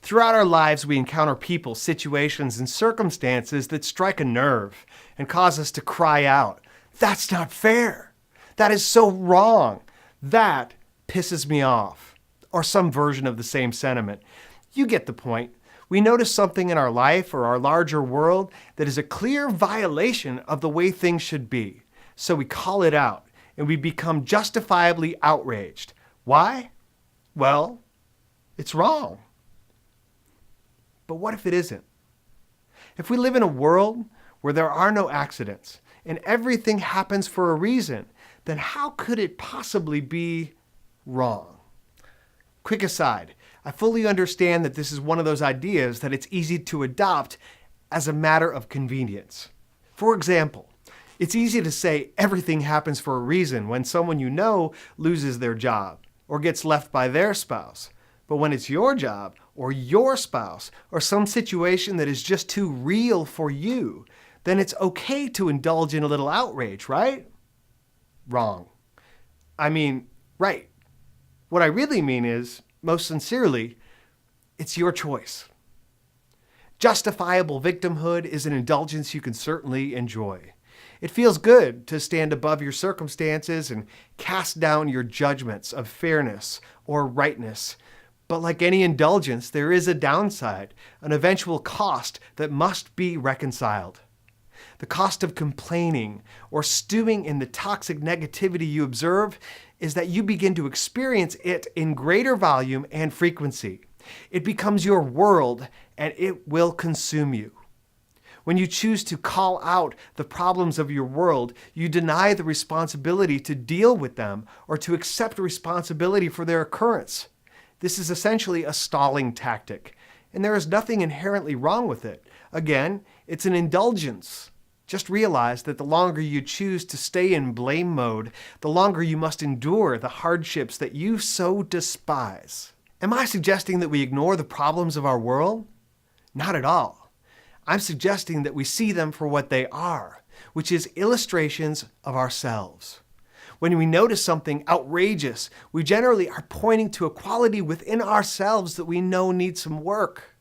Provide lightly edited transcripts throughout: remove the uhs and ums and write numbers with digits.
Throughout our lives, we encounter people, situations, and circumstances that strike a nerve and cause us to cry out, "That's not fair. That is so wrong. That pisses me off." Or some version of the same sentiment. You get the point. We notice something in our life or our larger world that is a clear violation of the way things should be. So we call it out and we become justifiably outraged. Why? Well, it's wrong. But what if it isn't? If we live in a world where there are no accidents and everything happens for a reason, then how could it possibly be wrong? Quick aside, I fully understand that this is one of those ideas that it's easy to adopt as a matter of convenience. For example, it's easy to say everything happens for a reason when someone you know loses their job or gets left by their spouse. But when it's your job or your spouse or some situation that is just too real for you, then it's okay to indulge in a little outrage, right? Wrong. I mean, right. What I really mean is, most sincerely, it's your choice. Justifiable victimhood is an indulgence you can certainly enjoy. It feels good to stand above your circumstances and cast down your judgments of fairness or rightness. But like any indulgence, there is a downside, an eventual cost that must be reconciled. The cost of complaining or stewing in the toxic negativity you observe is that you begin to experience it in greater volume and frequency. It becomes your world and it will consume you. When you choose to call out the problems of your world, you deny the responsibility to deal with them or to accept responsibility for their occurrence. This is essentially a stalling tactic, and there is nothing inherently wrong with it. Again, it's an indulgence. Just realize that the longer you choose to stay in blame mode, the longer you must endure the hardships that you so despise. Am I suggesting that we ignore the problems of our world? Not at all. I'm suggesting that we see them for what they are, which is illustrations of ourselves. When we notice something outrageous, we generally are pointing to a quality within ourselves that we know needs some work.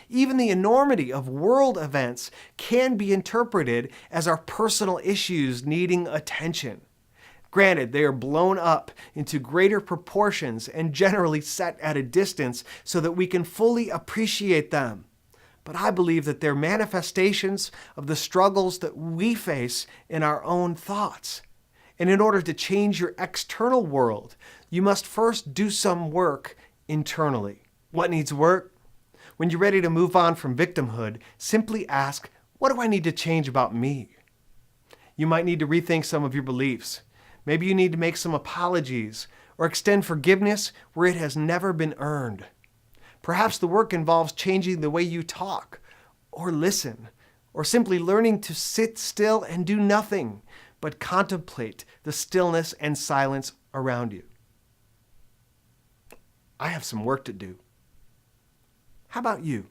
Even the enormity of world events can be interpreted as our personal issues needing attention. Granted, they are blown up into greater proportions and generally set at a distance so that we can fully appreciate them. But I believe that they're manifestations of the struggles that we face in our own thoughts. And in order to change your external world, you must first do some work internally. What needs work? When you're ready to move on from victimhood, simply ask, what do I need to change about me? You might need to rethink some of your beliefs. Maybe you need to make some apologies or extend forgiveness where it has never been earned. Perhaps the work involves changing the way you talk or listen, or simply learning to sit still and do nothing but contemplate the stillness and silence around you. I have some work to do. How about you?